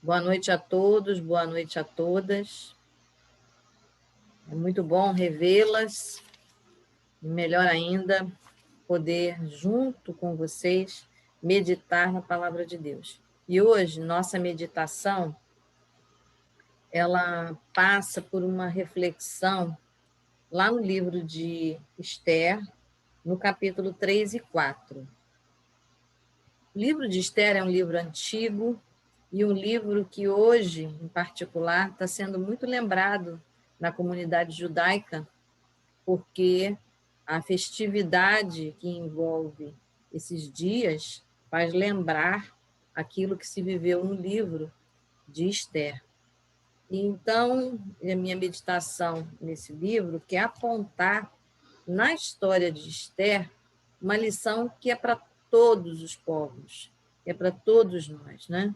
Boa noite a todos, boa noite a todas. É muito bom revê-las e, melhor ainda, poder, junto com vocês, meditar na Palavra de Deus. E hoje, nossa meditação, ela passa por uma reflexão lá no livro de Esther, no capítulo 3 e 4. O livro de Esther é um livro antigo e um livro que hoje, em particular, está sendo muito lembrado na comunidade judaica, porque a festividade que envolve esses dias faz lembrar aquilo que se viveu no livro de Esther. Então, a minha meditação nesse livro quer apontar na história de Esther uma lição que é para todos os povos, que é para todos nós, né?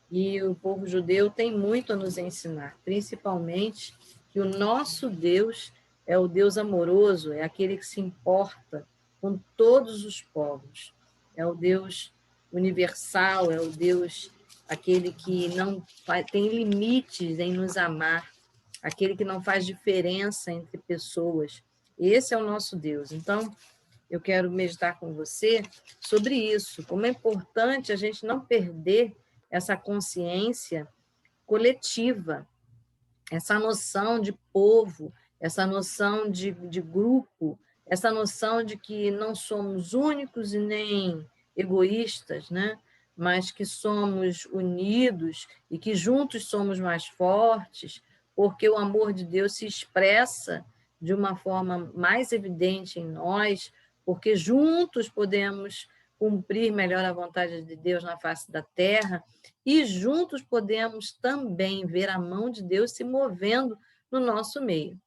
E o povo judeu tem muito a nos ensinar, principalmente que o nosso Deus é o Deus amoroso, é aquele que se importa com todos os povos, é o Deus universal, é o Deus aquele que não tem limites em nos amar, aquele que não faz diferença entre pessoas. Esse é o nosso Deus. Então, eu quero meditar com você sobre isso, como é importante a gente não perder essa consciência coletiva, essa noção de povo, essa noção de grupo, essa noção de que não somos únicos e nem egoístas, né? Mas que somos unidos e que juntos somos mais fortes, porque o amor de Deus se expressa de uma forma mais evidente em nós, porque juntos podemos cumprir melhor a vontade de Deus na face da terra, e juntos podemos também ver a mão de Deus se movendo no nosso meio.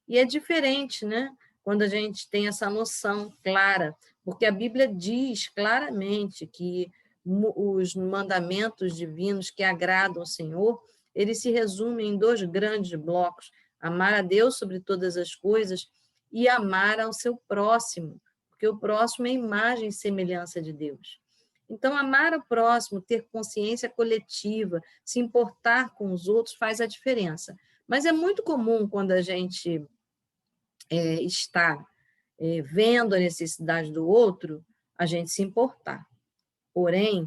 E é diferente, né? Quando a gente tem essa noção clara, porque a Bíblia diz claramente que os mandamentos divinos que agradam ao Senhor, eles se resumem em dois grandes blocos: amar a Deus sobre todas as coisas e amar ao seu próximo, porque o próximo é imagem e semelhança de Deus. Então, amar o próximo, ter consciência coletiva, se importar com os outros faz a diferença. Mas é muito comum, quando a gente está vendo a necessidade do outro, a gente se importar. Porém,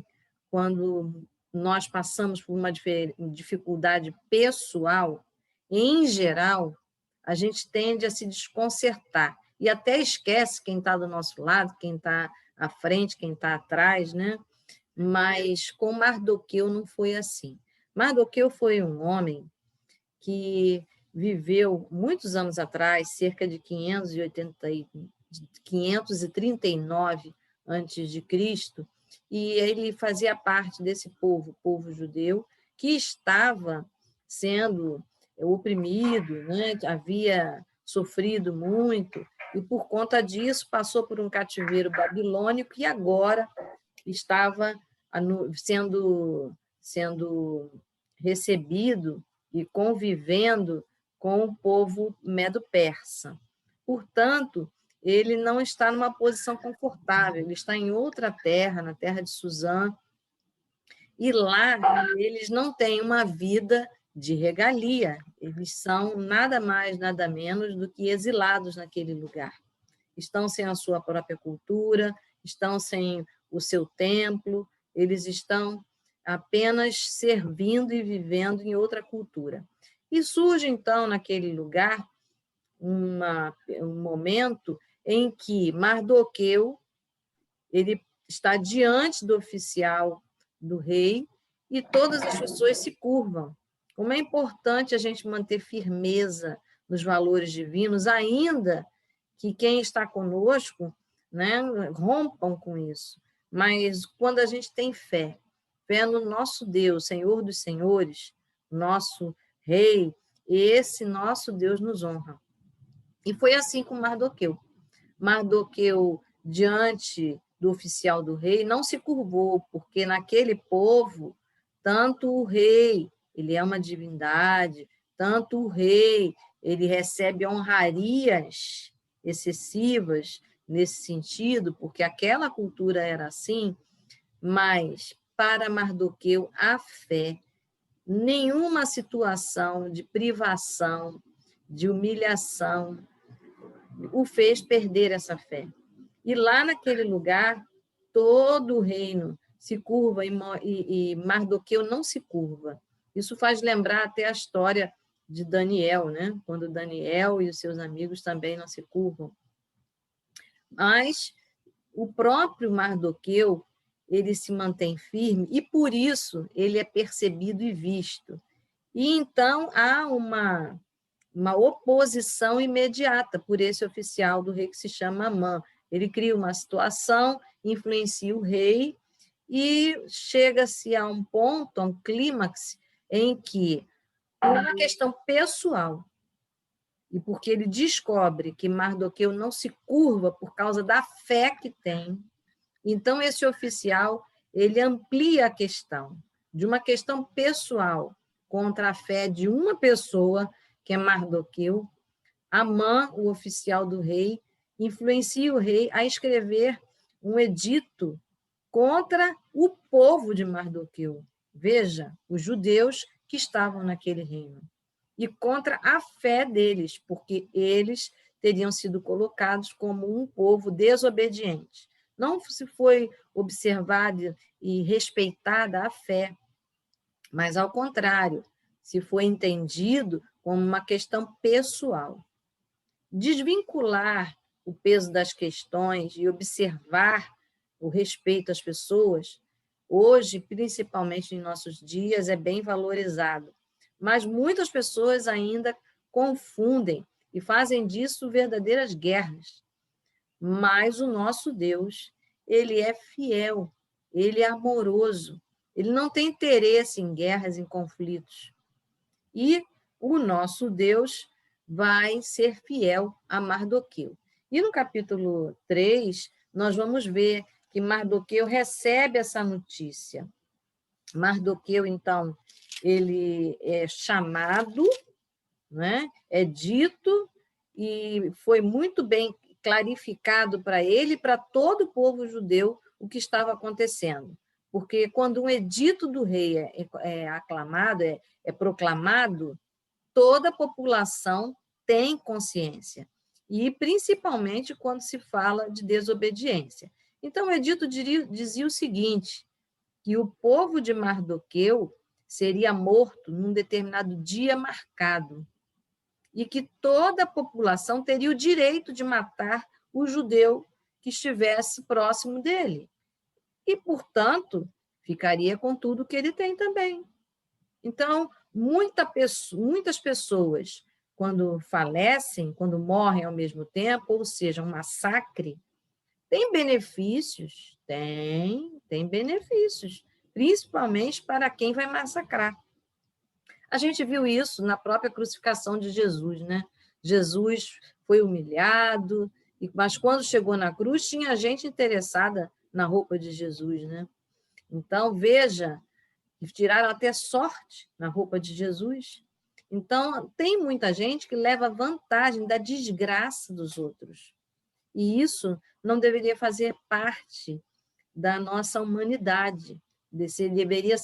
quando nós passamos por uma dificuldade pessoal, em geral, a gente tende a se desconcertar e até esquece quem está do nosso lado, quem está à frente, quem está atrás, né? Mas com Mardoqueu não foi assim. Mardoqueu foi um homem que viveu muitos anos atrás, cerca de 539 antes de Cristo, e ele fazia parte desse povo judeu, que estava sendo oprimido, né? Havia sofrido muito, e por conta disso passou por um cativeiro babilônico e agora estava sendo recebido e convivendo com o povo medo-persa. Portanto, ele não está numa posição confortável, ele está em outra terra, na terra de Suzã, e lá eles não têm uma vida de regalia, eles são nada mais, nada menos do que exilados naquele lugar. Estão sem a sua própria cultura, estão sem o seu templo, eles estão apenas servindo e vivendo em outra cultura. E surge, então, naquele lugar, um momento em que Mardoqueu ele está diante do oficial do rei e todas as pessoas se curvam. Como é importante a gente manter firmeza nos valores divinos, ainda que quem está conosco, né, rompam com isso. Mas quando a gente tem fé, fé no nosso Deus, Senhor dos Senhores, nosso Rei, esse nosso Deus nos honra. E foi assim com Mardoqueu. Mardoqueu, diante do oficial do rei, não se curvou, porque naquele povo, tanto o rei, ele é uma divindade, tanto o rei, ele recebe honrarias excessivas nesse sentido, porque aquela cultura era assim, mas para Mardoqueu a fé nenhuma situação de privação, de humilhação, o fez perder essa fé. E lá naquele lugar, todo o reino se curva e Mardoqueu não se curva. Isso faz lembrar até a história de Daniel, né? Quando Daniel e os seus amigos também não se curvam. Mas o próprio Mardoqueu, ele se mantém firme e, por isso, ele é percebido e visto. E, então, há uma oposição imediata por esse oficial do rei que se chama Amã. Ele cria uma situação, influencia o rei e chega-se a um ponto, a um clímax, em que, por uma questão pessoal, e porque ele descobre que Mardoqueu não se curva por causa da fé que tem, então esse oficial ele amplia a questão, de uma questão pessoal contra a fé de uma pessoa, que é Mardoqueu. Amã, o oficial do rei, influencia o rei a escrever um edito contra o povo de Mardoqueu. Veja, os judeus que estavam naquele reino. E contra a fé deles, porque eles teriam sido colocados como um povo desobediente. Não se foi observada e respeitada a fé, mas, ao contrário, se foi entendido como uma questão pessoal. Desvincular o peso das questões e observar o respeito às pessoas, hoje, principalmente em nossos dias, é bem valorizado. Mas muitas pessoas ainda confundem e fazem disso verdadeiras guerras. Mas o nosso Deus, ele é fiel, ele é amoroso, ele não tem interesse em guerras, em conflitos. E o nosso Deus vai ser fiel a Mardoqueu. E no capítulo 3, nós vamos ver que Mardoqueu recebe essa notícia. Mardoqueu, então, ele é chamado, né? É dito, e foi muito bem clarificado para ele e para todo o povo judeu o que estava acontecendo. Porque quando um edito do rei é aclamado, é proclamado, toda a população tem consciência, e principalmente quando se fala de desobediência. Então, o edito dizia o seguinte, que o povo de Mardoqueu seria morto num determinado dia marcado, e que toda a população teria o direito de matar o judeu que estivesse próximo dele. E, portanto, ficaria com tudo que ele tem também. Então, muitas pessoas, quando falecem, quando morrem ao mesmo tempo, ou seja, um massacre, tem benefícios? Tem benefícios, principalmente para quem vai massacrar. A gente viu isso na própria crucificação de Jesus, né? Jesus foi humilhado, mas quando chegou na cruz, tinha gente interessada na roupa de Jesus, né? Então, veja, tiraram até sorte na roupa de Jesus. Então, tem muita gente que leva vantagem da desgraça dos outros. E isso não deveria fazer parte da nossa humanidade. Deveriam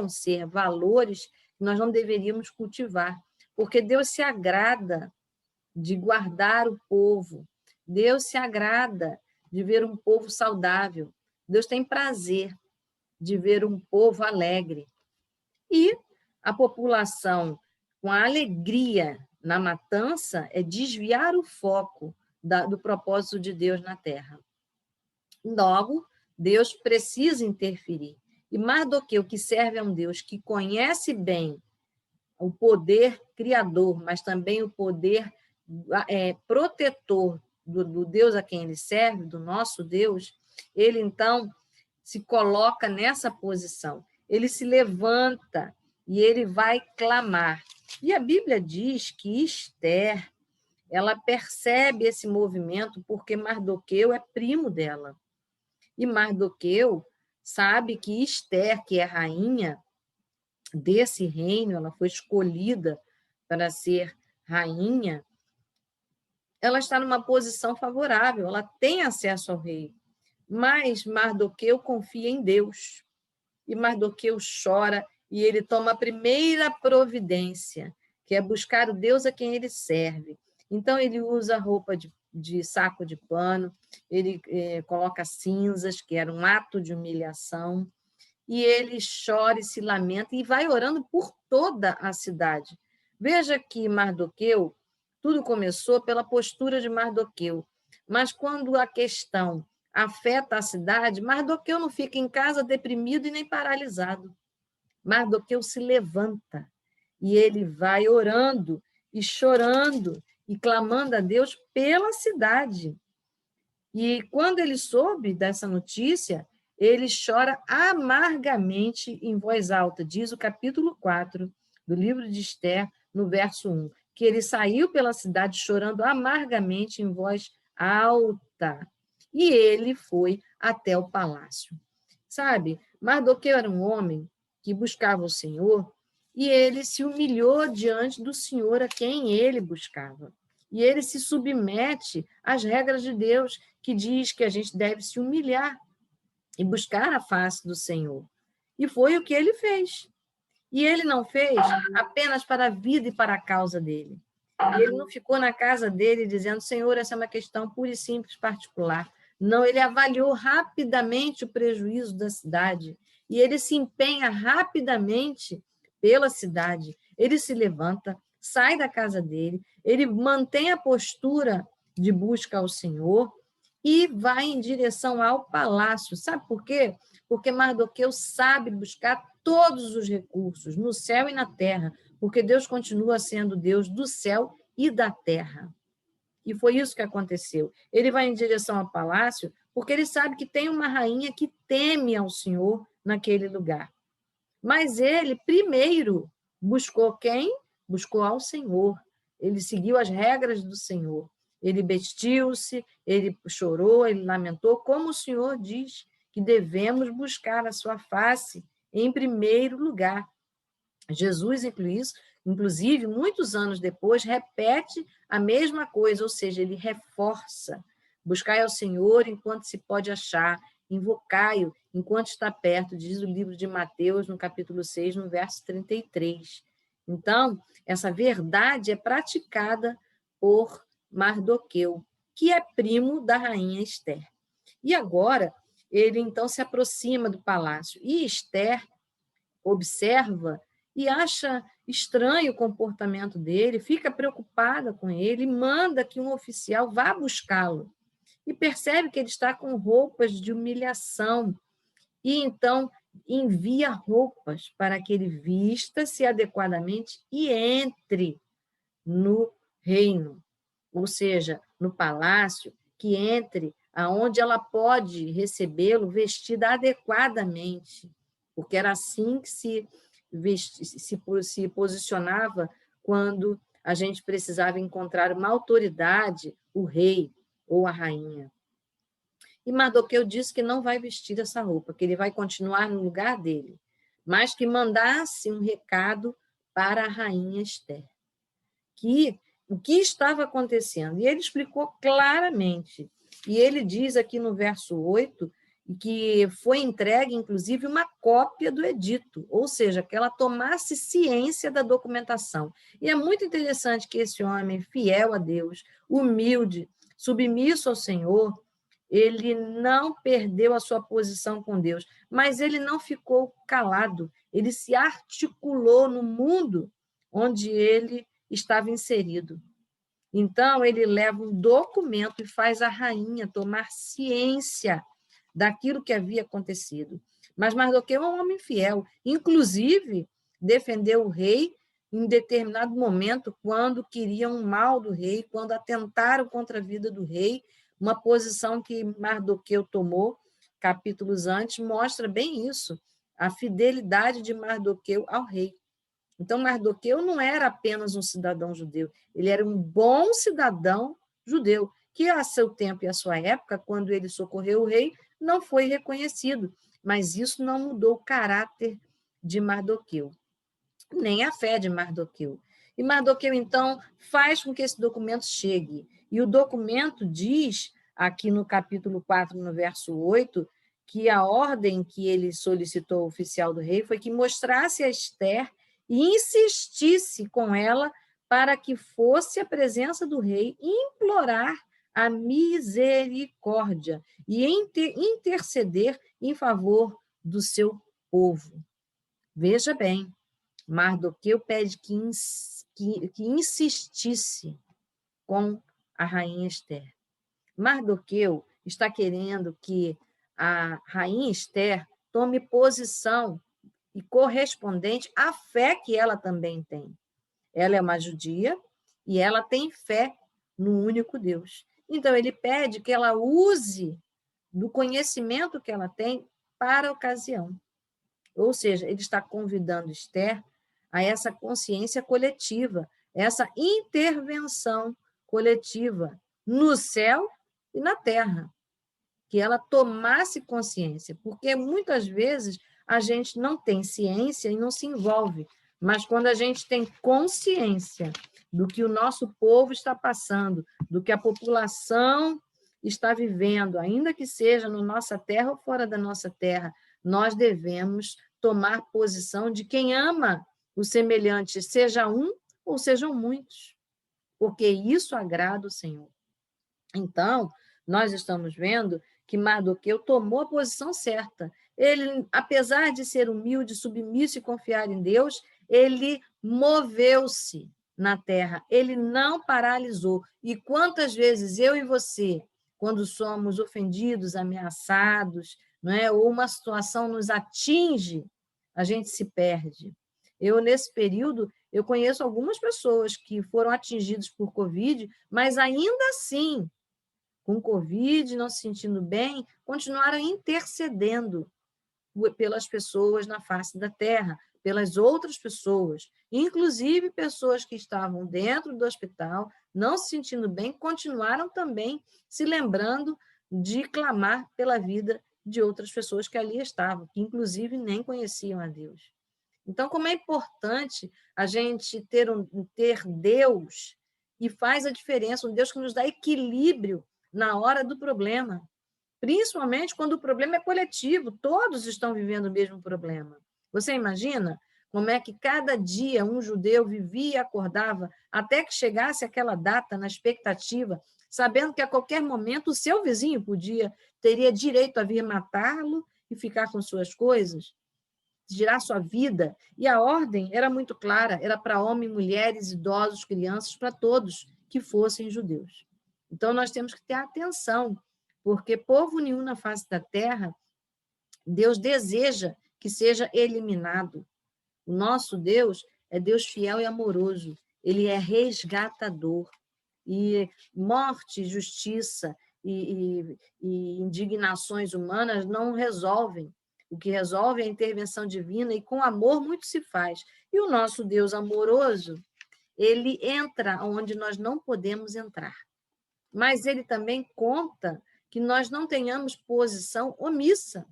ser valores que nós não deveríamos cultivar, porque Deus se agrada de guardar o povo, Deus se agrada de ver um povo saudável, Deus tem prazer de ver um povo alegre. E a população, com a alegria na matança, é desviar o foco do propósito de Deus na terra. Logo, Deus precisa interferir. E Mardoqueu, que serve a um Deus que conhece bem o poder criador, mas também o poder protetor do Deus a quem ele serve, do nosso Deus, ele, então, se coloca nessa posição. Ele se levanta e ele vai clamar. E a Bíblia diz que Esther, ela percebe esse movimento porque Mardoqueu é primo dela. E Mardoqueu sabe que Esther, que é rainha desse reino, ela foi escolhida para ser rainha, ela está numa posição favorável, ela tem acesso ao rei. Mas Mardoqueu confia em Deus. E Mardoqueu chora e ele toma a primeira providência, que é buscar o Deus a quem ele serve. Então, ele usa roupa de saco de pano, ele coloca cinzas, que era um ato de humilhação, e ele chora e se lamenta e vai orando por toda a cidade. Veja que Mardoqueu, tudo começou pela postura de Mardoqueu, mas quando a questão afeta a cidade, Mardoqueu não fica em casa deprimido e nem paralisado. Mardoqueu se levanta e ele vai orando e chorando e clamando a Deus pela cidade. E quando ele soube dessa notícia, ele chora amargamente em voz alta, diz o capítulo 4 do livro de Esther, no verso 1, que ele saiu pela cidade chorando amargamente em voz alta. E ele foi até o palácio. Sabe, Mardoqueu era um homem que buscava o Senhor e ele se humilhou diante do Senhor a quem ele buscava. E ele se submete às regras de Deus, que diz que a gente deve se humilhar e buscar a face do Senhor. E foi o que ele fez. E ele não fez apenas para a vida e para a causa dele. E ele não ficou na casa dele dizendo, Senhor, essa é uma questão pura e simples particular. Não, ele avaliou rapidamente o prejuízo da cidade e ele se empenha rapidamente pela cidade. Ele se levanta, sai da casa dele, ele mantém a postura de busca ao Senhor e vai em direção ao palácio. Sabe por quê? Porque Mardoqueu sabe buscar todos os recursos, no céu e na terra, porque Deus continua sendo Deus do céu e da terra. E foi isso que aconteceu. Ele vai em direção ao palácio porque ele sabe que tem uma rainha que teme ao Senhor naquele lugar. Mas ele, primeiro, buscou quem? Buscou ao Senhor. Ele seguiu as regras do Senhor. Ele vestiu-se, ele chorou, ele lamentou, como o Senhor diz que devemos buscar a sua face em primeiro lugar. Jesus, inclusive, muitos anos depois, repete a mesma coisa, ou seja, ele reforça. Buscai ao Senhor enquanto se pode achar, invocai-o enquanto está perto, diz o livro de Mateus, no capítulo 6, no verso 33. Então, essa verdade é praticada por Mardoqueu, que é primo da rainha Esther. E agora, ele então se aproxima do palácio, e Esther observa e acha estranho o comportamento dele, fica preocupada com ele, manda que um oficial vá buscá-lo. E percebe que ele está com roupas de humilhação. E então envia roupas para que ele vista-se adequadamente e entre no reino, ou seja, no palácio, que entre aonde ela pode recebê-lo vestida adequadamente, porque era assim que se posicionava quando a gente precisava encontrar uma autoridade, o rei ou a rainha. E Mardoqueu disse que não vai vestir essa roupa, que ele vai continuar no lugar dele, mas que mandasse um recado para a rainha Esther, que o que estava acontecendo. E ele explicou claramente. E ele diz aqui no verso 8 que foi entregue, inclusive, uma cópia do edito, ou seja, que ela tomasse ciência da documentação. E é muito interessante que esse homem, fiel a Deus, humilde, submisso ao Senhor, ele não perdeu a sua posição com Deus, mas ele não ficou calado, ele se articulou no mundo onde ele estava inserido. Então, ele leva um documento e faz a rainha tomar ciência daquilo que havia acontecido. Mas Mardoqueu é um homem fiel, inclusive defendeu o rei em determinado momento, quando queriam o mal do rei, quando atentaram contra a vida do rei, uma posição que Mardoqueu tomou, capítulos antes, mostra bem isso, a fidelidade de Mardoqueu ao rei. Então, Mardoqueu não era apenas um cidadão judeu, ele era um bom cidadão judeu, que a seu tempo e a sua época, quando ele socorreu o rei, não foi reconhecido, mas isso não mudou o caráter de Mardoqueu, nem a fé de Mardoqueu. E Mardoqueu, então, faz com que esse documento chegue. E o documento diz, aqui no capítulo 4, no verso 8, que a ordem que ele solicitou ao oficial do rei foi que mostrasse a Ester e insistisse com ela para que fosse à presença do rei implorar a misericórdia e interceder em favor do seu povo. Veja bem, Mardoqueu pede que insistisse com a rainha Ester. Mardoqueu está querendo que a rainha Ester tome posição e correspondente à fé que ela também tem. Ela é uma judia e ela tem fé no único Deus. Então, ele pede que ela use do conhecimento que ela tem para a ocasião. Ou seja, ele está convidando Ester a essa consciência coletiva, essa intervenção coletiva no céu e na terra, que ela tomasse consciência, porque muitas vezes a gente não tem ciência e não se envolve, mas quando a gente tem consciência do que o nosso povo está passando, do que a população está vivendo, ainda que seja na nossa terra ou fora da nossa terra, nós devemos tomar posição de quem ama o semelhante, seja um ou sejam muitos, porque isso agrada o Senhor. Então, nós estamos vendo que Mardoqueu tomou a posição certa. Ele, apesar de ser humilde, submisso e confiar em Deus, ele moveu-se na terra, ele não paralisou. E quantas vezes eu e você, quando somos ofendidos, ameaçados, não é? Ou uma situação nos atinge, a gente se perde. Eu, nesse período, eu conheço algumas pessoas que foram atingidas por Covid, mas ainda assim, com Covid, não se sentindo bem, continuaram intercedendo pelas pessoas na face da terra, pelas outras pessoas, inclusive pessoas que estavam dentro do hospital, não se sentindo bem, continuaram também se lembrando de clamar pela vida de outras pessoas que ali estavam, que inclusive nem conheciam a Deus. Então, como é importante a gente ter Deus, e faz a diferença, um Deus que nos dá equilíbrio na hora do problema, principalmente quando o problema é coletivo, todos estão vivendo o mesmo problema. Você imagina como é que cada dia um judeu vivia e acordava até que chegasse aquela data na expectativa, sabendo que a qualquer momento o seu vizinho teria direito a vir matá-lo e ficar com suas coisas, tirar sua vida. E a ordem era muito clara, era para homens, mulheres, idosos, crianças, para todos que fossem judeus. Então, nós temos que ter atenção, porque povo nenhum na face da terra, Deus deseja que seja eliminado. O nosso Deus é Deus fiel e amoroso, ele é resgatador. E morte, justiça e indignações humanas não resolvem. O que resolve é a intervenção divina, e com amor muito se faz. E o nosso Deus amoroso, ele entra onde nós não podemos entrar. Mas ele também conta que nós não tenhamos posição omissa,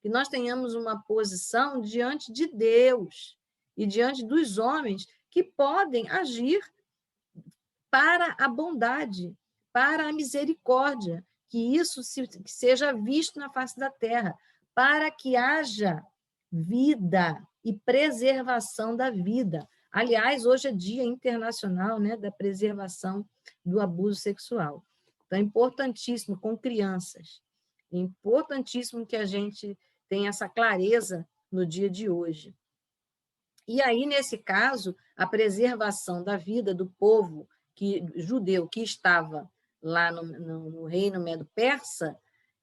que nós tenhamos uma posição diante de Deus e diante dos homens que podem agir para a bondade, para a misericórdia, que isso que seja visto na face da terra, para que haja vida e preservação da vida. Aliás, hoje é Dia Internacional, né, da preservação do abuso sexual. Então, é importantíssimo com crianças, é importantíssimo que a gente tenha essa clareza no dia de hoje. E aí, nesse caso, a preservação da vida do povo judeu que estava lá no reino medo-persa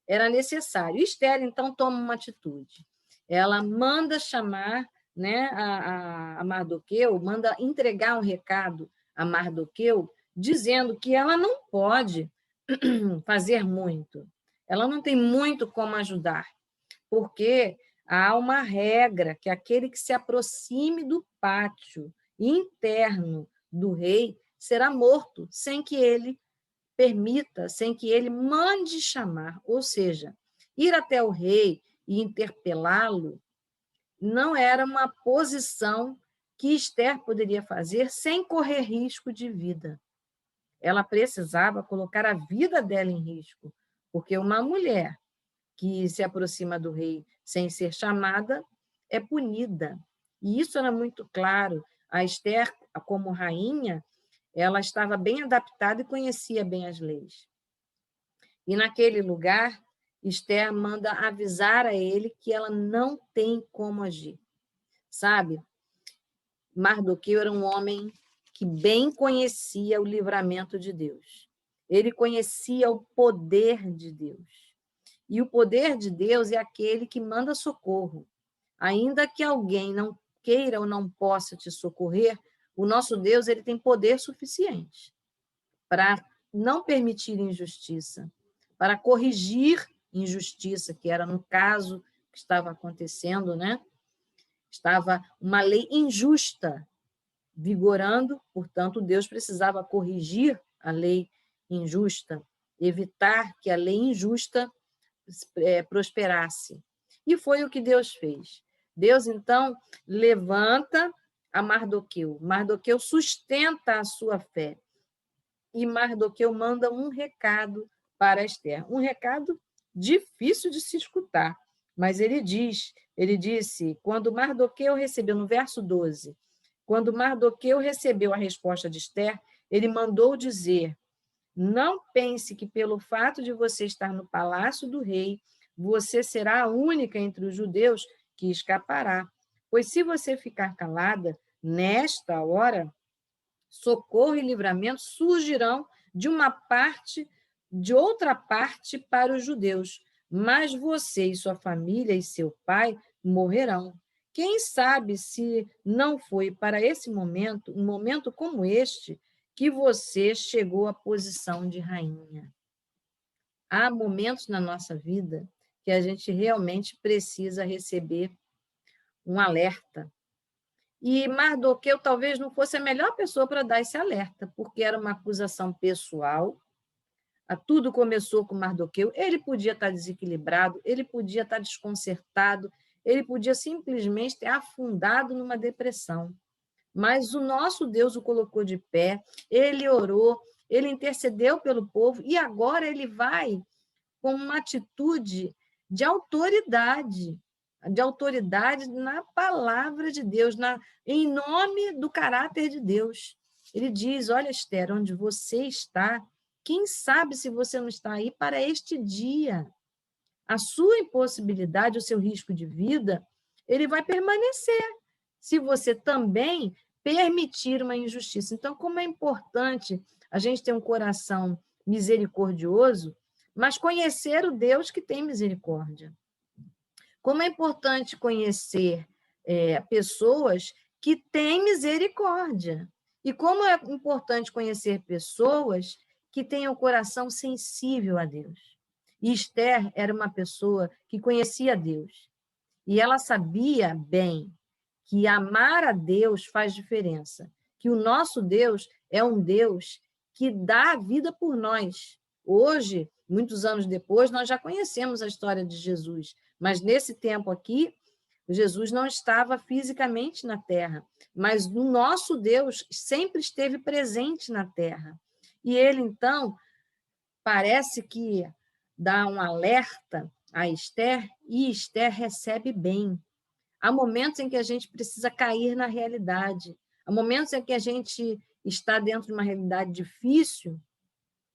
era necessário. Esther, então, toma uma atitude. Ela manda chamar, né, a Mardoqueu, manda entregar um recado a Mardoqueu, dizendo que ela não pode fazer muito. Ela não tem muito como ajudar, porque há uma regra que aquele que se aproxime do pátio interno do rei será morto sem que ele permita, sem que ele mande chamar. Ou seja, ir até o rei e interpelá-lo não era uma posição que Esther poderia fazer sem correr risco de vida. Ela precisava colocar a vida dela em risco, porque uma mulher que se aproxima do rei sem ser chamada é punida. E isso era muito claro. A Esther, como rainha, ela estava bem adaptada e conhecia bem as leis. E naquele lugar, Esther manda avisar a ele que ela não tem como agir. Sabe? Mardoqueu era um homem que bem conhecia o livramento de Deus. Ele conhecia o poder de Deus. E o poder de Deus é aquele que manda socorro. Ainda que alguém não queira ou não possa te socorrer, o nosso Deus ele tem poder suficiente para não permitir injustiça, para corrigir injustiça, que era no caso que estava acontecendo, né? Estava uma lei injusta vigorando, portanto, Deus precisava corrigir a lei injusta, evitar que a lei injusta prosperasse. E foi o que Deus fez. Deus, então, levanta a Mardoqueu. Mardoqueu sustenta a sua fé. E Mardoqueu manda um recado para Esther. Um recado difícil de se escutar. Mas ele disse, quando Mardoqueu recebeu, no verso 12, quando Mardoqueu recebeu a resposta de Esther, ele mandou dizer: não pense que pelo fato de você estar no palácio do rei, você será a única entre os judeus que escapará. Pois se você ficar calada, nesta hora, socorro e livramento surgirão de outra parte para os judeus, mas você e sua família e seu pai morrerão. Quem sabe se não foi para esse momento, um momento como este, que você chegou à posição de rainha. Há momentos na nossa vida que a gente realmente precisa receber um alerta. E Mardoqueu talvez não fosse a melhor pessoa para dar esse alerta, porque era uma acusação pessoal. Tudo começou com Mardoqueu. Ele podia estar desequilibrado, ele podia estar desconcertado, ele podia simplesmente ter afundado numa depressão. Mas o nosso Deus o colocou de pé, ele orou, ele intercedeu pelo povo, e agora ele vai com uma atitude de autoridade na palavra de Deus, em nome do caráter de Deus. Ele diz: olha, Esther, onde você está, quem sabe se você não está aí para este dia? A sua impossibilidade, o seu risco de vida, ele vai permanecer se você também permitir uma injustiça. Então, como é importante a gente ter um coração misericordioso, mas conhecer o Deus que tem misericórdia. Como é importante conhecer pessoas que têm misericórdia. E como é importante conhecer pessoas que têm o coração sensível a Deus. E Esther era uma pessoa que conhecia Deus. E ela sabia bem que amar a Deus faz diferença, que o nosso Deus é um Deus que dá a vida por nós. Hoje, muitos anos depois, nós já conhecemos a história de Jesus, mas nesse tempo aqui, Jesus não estava fisicamente na terra, mas o nosso Deus sempre esteve presente na terra. E ele, então, parece que dá um alerta a Esther, e Esther recebe bem. Há momentos em que a gente precisa cair na realidade. Há momentos em que a gente está dentro de uma realidade difícil,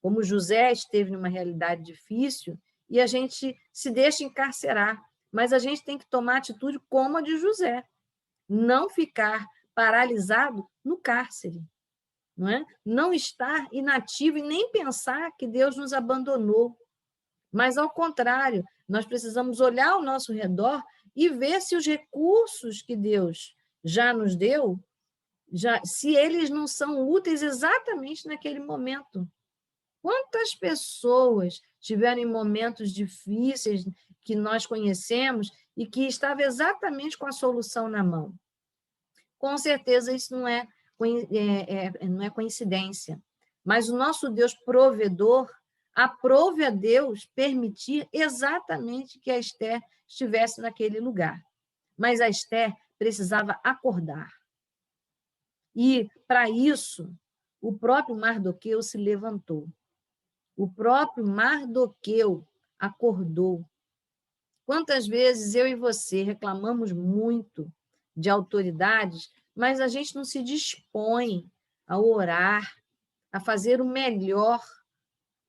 como José esteve numa realidade difícil, e a gente se deixa encarcerar. Mas a gente tem que tomar atitude como a de José. Não ficar paralisado no cárcere. Não é? Não estar inativo e nem pensar que Deus nos abandonou. Mas, ao contrário, nós precisamos olhar ao nosso redor e ver se os recursos que Deus já nos deu, se eles não são úteis exatamente naquele momento. Quantas pessoas tiveram em momentos difíceis que nós conhecemos e que estava exatamente com a solução na mão? Com certeza isso não é coincidência, mas o nosso Deus provedor aprove a Deus permitir exatamente que a Esther estivesse naquele lugar. Mas a Esther precisava acordar. E, para isso, o próprio Mardoqueu se levantou. O próprio Mardoqueu acordou. Quantas vezes eu e você reclamamos muito de autoridades, mas a gente não se dispõe a orar, a fazer o melhor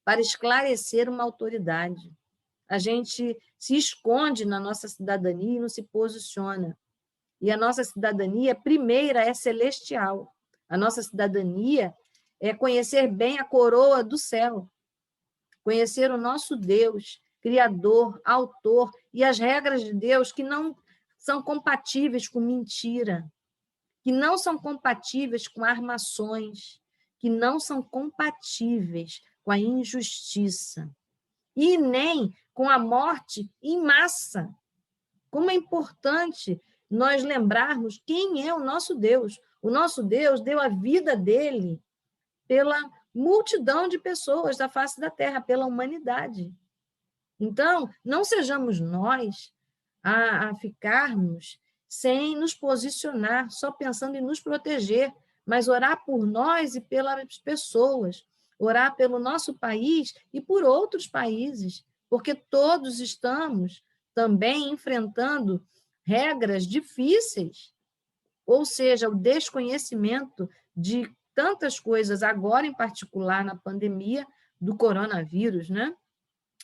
para esclarecer uma autoridade. A gente se esconde na nossa cidadania e não se posiciona. E a nossa cidadania, primeira, é celestial. A nossa cidadania é conhecer bem a coroa do céu, conhecer o nosso Deus, Criador, Autor, e as regras de Deus que não são compatíveis com mentira, que não são compatíveis com armações, que não são compatíveis com a injustiça, e nem com a morte em massa. Como é importante nós lembrarmos quem é o nosso Deus. O nosso Deus deu a vida dele pela multidão de pessoas da face da terra, pela humanidade. Então, não sejamos nós a ficarmos sem nos posicionar, só pensando em nos proteger, mas orar por nós e pelas pessoas, orar pelo nosso país e por outros países, porque todos estamos também enfrentando regras difíceis, ou seja, o desconhecimento de tantas coisas, agora em particular na pandemia do coronavírus, né?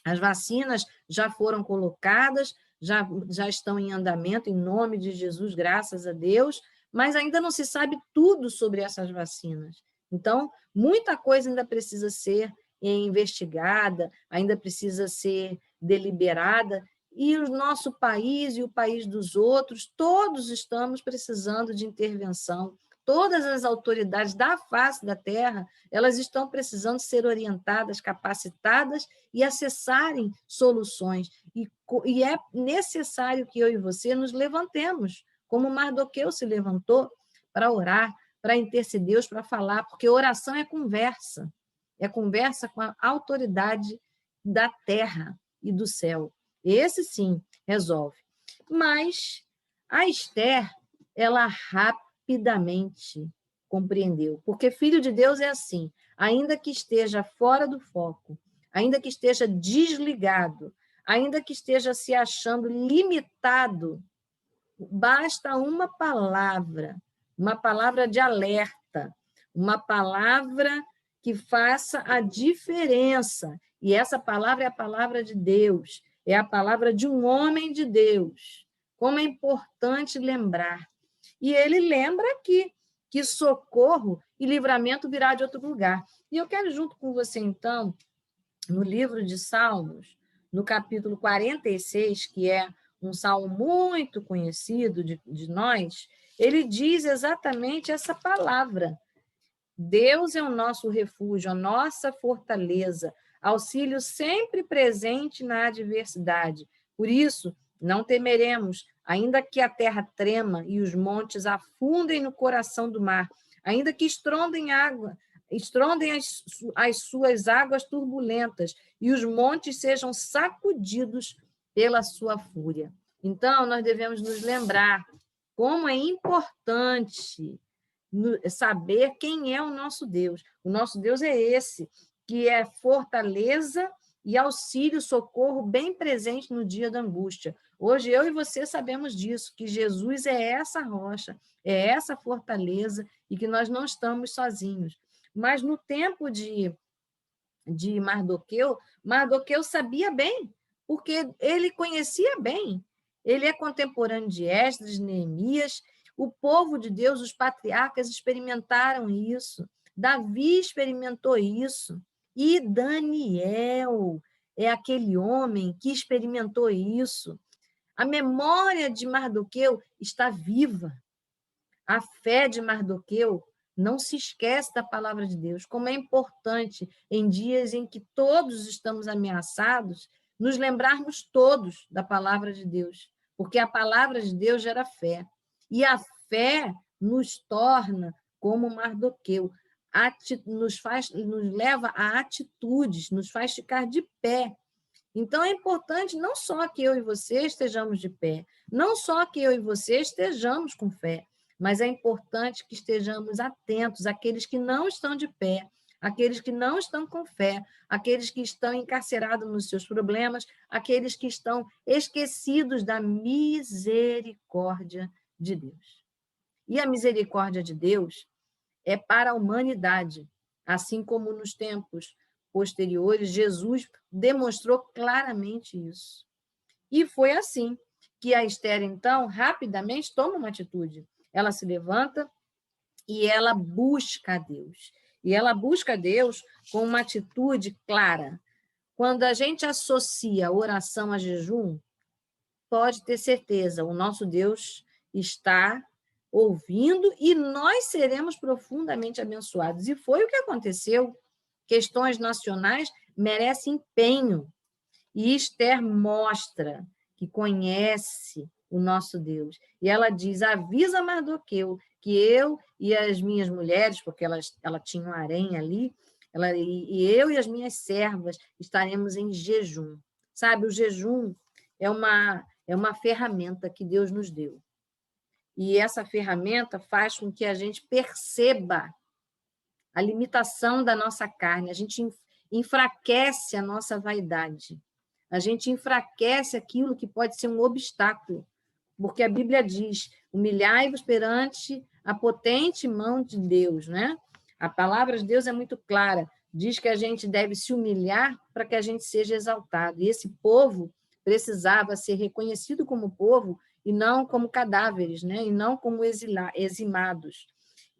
As vacinas já foram colocadas, já estão em andamento, em nome de Jesus, graças a Deus, mas ainda não se sabe tudo sobre essas vacinas. Então, muita coisa ainda precisa ser investigada, ainda precisa ser deliberada, e o nosso país e o país dos outros, todos estamos precisando de intervenção. Todas as autoridades da face da terra, elas estão precisando ser orientadas, capacitadas e acessarem soluções. E é necessário que eu e você nos levantemos, como Mardoqueu se levantou, para orar, para interceder, para falar, porque oração é conversa com a autoridade da terra e do céu. Esse, sim, resolve. Mas a Esther, ela rapidamente compreendeu, porque filho de Deus é assim, ainda que esteja fora do foco, ainda que esteja desligado, ainda que esteja se achando limitado, basta uma palavra de alerta, uma palavra que faça a diferença. E essa palavra é a palavra de Deus, é a palavra de um homem de Deus. Como é importante lembrar. E ele lembra aqui que socorro e livramento virá de outro lugar. E eu quero, junto com você, então, no livro de Salmos, no capítulo 46, que é um salmo muito conhecido de nós, ele diz exatamente essa palavra. Deus é o nosso refúgio, a nossa fortaleza, auxílio sempre presente na adversidade. Por isso, não temeremos, ainda que a terra trema e os montes afundem no coração do mar, ainda que estrondem as suas águas turbulentas e os montes sejam sacudidos pela sua fúria. Então, nós devemos nos lembrar como é importante saber quem é o nosso Deus. O nosso Deus é esse, que é fortaleza e auxílio, socorro bem presente no dia da angústia. Hoje eu e você sabemos disso, que Jesus é essa rocha, é essa fortaleza e que nós não estamos sozinhos. Mas no tempo de Mardoqueu, Mardoqueu sabia bem, porque ele conhecia bem. Ele é contemporâneo de Esdras, de Neemias. O povo de Deus, os patriarcas experimentaram isso. Davi experimentou isso. E Daniel é aquele homem que experimentou isso. A memória de Mardoqueu está viva. A fé de Mardoqueu não se esquece da palavra de Deus. Como é importante, em dias em que todos estamos ameaçados, nos lembrarmos todos da palavra de Deus, porque a palavra de Deus gera fé. E a fé nos torna como Mardoqueu, nos leva a atitudes, nos faz ficar de pé. Então, é importante não só que eu e você estejamos de pé, não só que eu e você estejamos com fé, mas é importante que estejamos atentos àqueles que não estão de pé, aqueles que não estão com fé, aqueles que estão encarcerados nos seus problemas, aqueles que estão esquecidos da misericórdia de Deus. E a misericórdia de Deus é para a humanidade, assim como nos tempos posteriores, Jesus demonstrou claramente isso. E foi assim que a Esther, então, rapidamente toma uma atitude. Ela se levanta e ela busca a Deus. E ela busca a Deus com uma atitude clara. Quando a gente associa oração a jejum, pode ter certeza, o nosso Deus está ouvindo e nós seremos profundamente abençoados. E foi o que aconteceu. Questões nacionais merecem empenho. E Esther mostra que conhece o nosso Deus. E ela diz, avisa Mardoqueu que eu e as minhas mulheres, porque ela tinha um harém ali, e eu e as minhas servas estaremos em jejum. Sabe, o jejum é uma ferramenta que Deus nos deu. E essa ferramenta faz com que a gente perceba a limitação da nossa carne, a gente enfraquece a nossa vaidade, a gente enfraquece aquilo que pode ser um obstáculo, porque a Bíblia diz, humilhai-vos perante a potente mão de Deus, né? A palavra de Deus é muito clara, diz que a gente deve se humilhar para que a gente seja exaltado, e esse povo precisava ser reconhecido como povo e não como cadáveres, né? E não como eximados.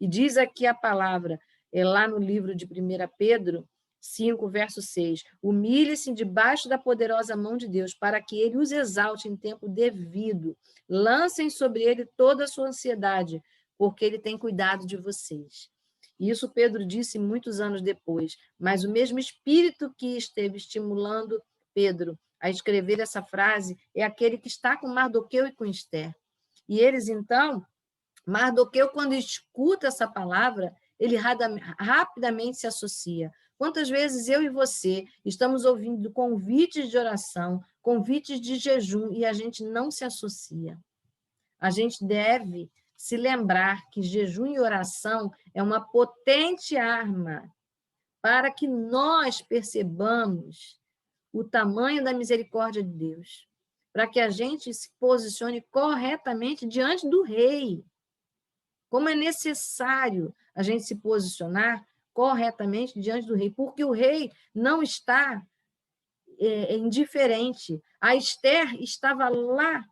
E diz aqui a palavra, lá no livro de 1 Pedro 5, verso 6, humilhe-se debaixo da poderosa mão de Deus, para que ele os exalte em tempo devido. Lancem sobre ele toda a sua ansiedade, porque ele tem cuidado de vocês. Isso Pedro disse muitos anos depois, mas o mesmo espírito que esteve estimulando Pedro a escrever essa frase é aquele que está com Mardoqueu e com Esther. E eles, então, Mardoqueu, quando escuta essa palavra, ele rapidamente se associa. Quantas vezes eu e você estamos ouvindo convites de oração, convites de jejum, e a gente não se associa? A gente deve se lembrar que jejum e oração é uma potente arma para que nós percebamos o tamanho da misericórdia de Deus, para que a gente se posicione corretamente diante do rei. Como é necessário a gente se posicionar corretamente diante do rei, porque o rei não está indiferente. A Esther estava lá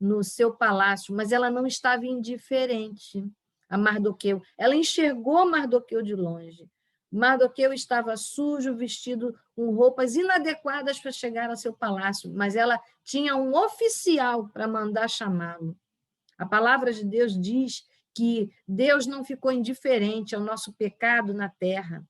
no seu palácio, mas ela não estava indiferente a Mardoqueu. Ela enxergou Mardoqueu de longe. Mardoqueu estava sujo, vestido com roupas inadequadas para chegar ao seu palácio, mas ela tinha um oficial para mandar chamá-lo. A palavra de Deus diz que Deus não ficou indiferente ao nosso pecado na terra.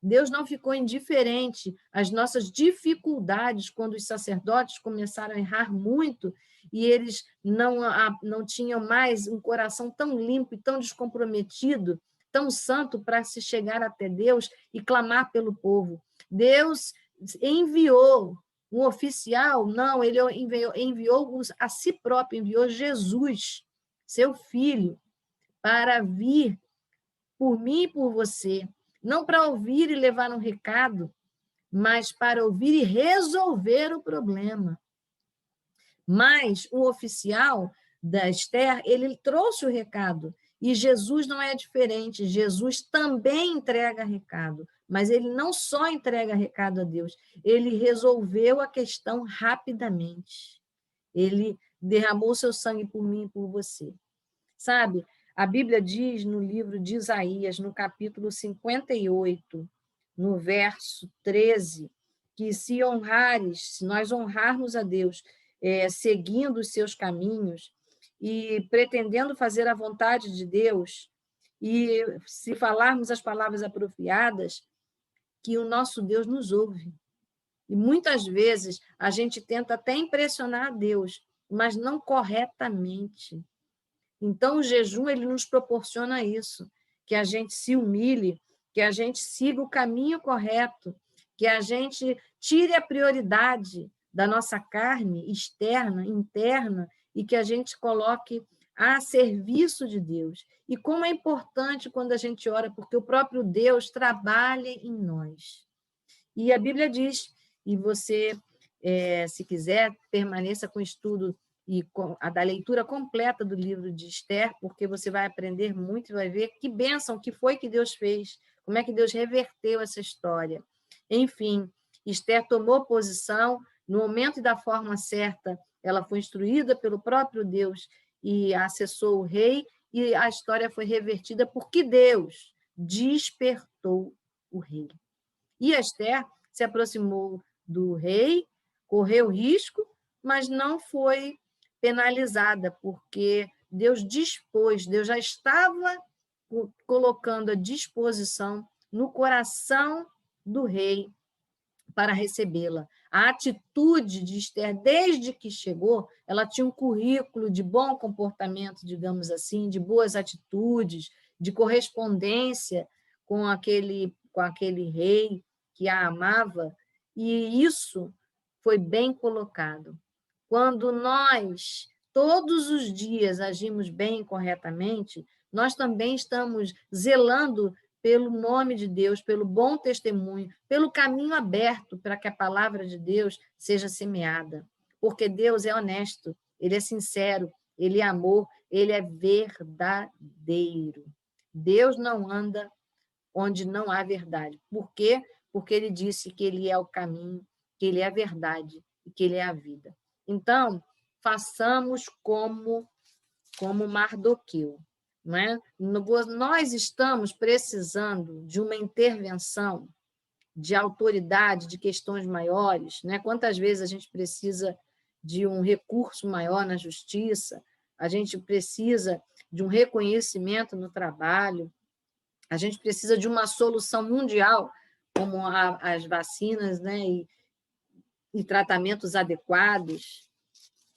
Deus não ficou indiferente às nossas dificuldades quando os sacerdotes começaram a errar muito e eles não tinham mais um coração tão limpo e tão descomprometido, tão santo para se chegar até Deus e clamar pelo povo. Deus enviou um oficial, não, ele enviou a si próprio, enviou Jesus, seu filho, para vir por mim e por você, não para ouvir e levar um recado, mas para ouvir e resolver o problema. Mas o oficial da Esther, ele trouxe o recado, e Jesus não é diferente, Jesus também entrega recado, mas ele não só entrega recado a Deus, ele resolveu a questão rapidamente. Ele derramou seu sangue por mim e por você. Sabe, a Bíblia diz no livro de Isaías, no capítulo 58, no verso 13, que se nós honrarmos a Deus, seguindo os seus caminhos e pretendendo fazer a vontade de Deus, e se falarmos as palavras apropriadas, que o nosso Deus nos ouve. E muitas vezes a gente tenta até impressionar a Deus, mas não corretamente. Então, o jejum ele nos proporciona isso, que a gente se humilhe, que a gente siga o caminho correto, que a gente tire a prioridade da nossa carne externa, interna, e que a gente coloque a serviço de Deus. E como é importante quando a gente ora, porque o próprio Deus trabalha em nós. E a Bíblia diz, e você, se quiser, permaneça com o estudo e com a da leitura completa do livro de Esther, porque você vai aprender muito e vai ver que bênção que foi que Deus fez, como é que Deus reverteu essa história. Enfim, Esther tomou posição, no momento e da forma certa, ela foi instruída pelo próprio Deus e acessou o rei, e a história foi revertida porque Deus despertou o rei. E Esther se aproximou do rei, correu risco, mas não foi penalizada, porque Deus dispôs, Deus já estava colocando à disposição no coração do rei para recebê-la. A atitude de Esther, desde que chegou, ela tinha um currículo de bom comportamento, digamos assim, de boas atitudes, de correspondência com aquele rei que a amava, e isso foi bem colocado. Quando nós, todos os dias, agimos bem e corretamente, nós também estamos zelando pelo nome de Deus, pelo bom testemunho, pelo caminho aberto para que a palavra de Deus seja semeada. Porque Deus é honesto, Ele é sincero, Ele é amor, Ele é verdadeiro. Deus não anda onde não há verdade. Por quê? Porque Ele disse que Ele é o caminho, que Ele é a verdade e que Ele é a vida. Então, façamos como Mardoqueu. Não é? Nós estamos precisando de uma intervenção de autoridade, de questões maiores. Né? Quantas vezes a gente precisa de um recurso maior na justiça, a gente precisa de um reconhecimento no trabalho, a gente precisa de uma solução mundial, como as vacinas, né? E tratamentos adequados.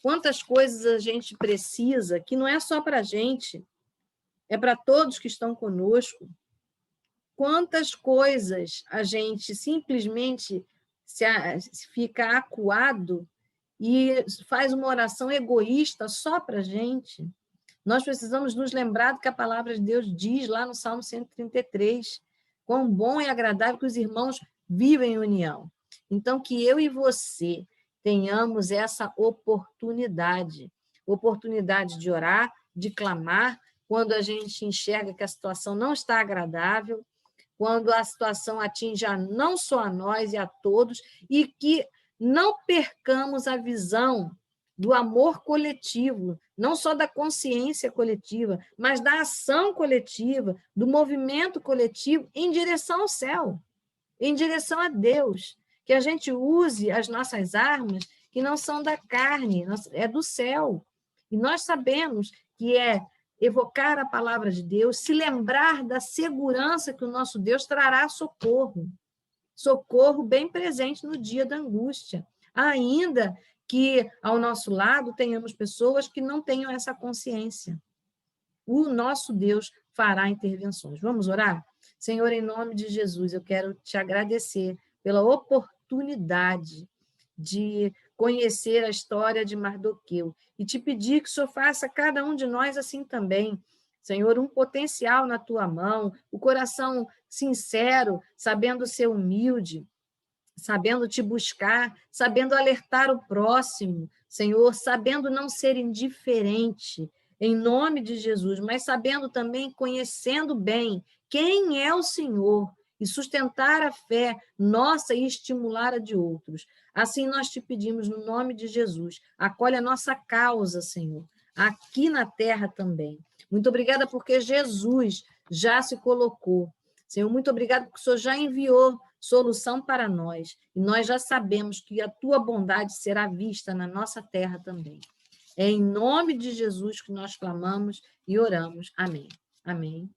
Quantas coisas a gente precisa, que não é só para a gente, é para todos que estão conosco. Quantas coisas a gente simplesmente fica acuado e faz uma oração egoísta só para a gente. Nós precisamos nos lembrar do que a palavra de Deus diz lá no Salmo 133, quão bom e agradável que os irmãos vivem em união. Então, que eu e você tenhamos essa oportunidade de orar, de clamar, quando a gente enxerga que a situação não está agradável, quando a situação atinja não só a nós e a todos, e que não percamos a visão do amor coletivo, não só da consciência coletiva, mas da ação coletiva, do movimento coletivo em direção ao céu, em direção a Deus. Que a gente use as nossas armas, que não são da carne, é do céu. E nós sabemos que é evocar a palavra de Deus, se lembrar da segurança que o nosso Deus trará socorro. Socorro bem presente no dia da angústia. Ainda que ao nosso lado tenhamos pessoas que não tenham essa consciência. O nosso Deus fará intervenções. Vamos orar? Senhor, em nome de Jesus, eu quero te agradecer pela oportunidade de conhecer a história de Mardoqueu e te pedir que o Senhor faça cada um de nós assim também. Senhor, um potencial na tua mão, o coração sincero, sabendo ser humilde, sabendo te buscar, sabendo alertar o próximo, Senhor, sabendo não ser indiferente, em nome de Jesus, mas sabendo também, conhecendo bem quem é o Senhor, e sustentar a fé nossa e estimular a de outros. Assim nós te pedimos, no nome de Jesus, acolhe a nossa causa, Senhor, aqui na terra também. Muito obrigada porque Jesus já se colocou. Senhor, muito obrigada porque o Senhor já enviou solução para nós, e nós já sabemos que a tua bondade será vista na nossa terra também. É em nome de Jesus que nós clamamos e oramos. Amém. Amém.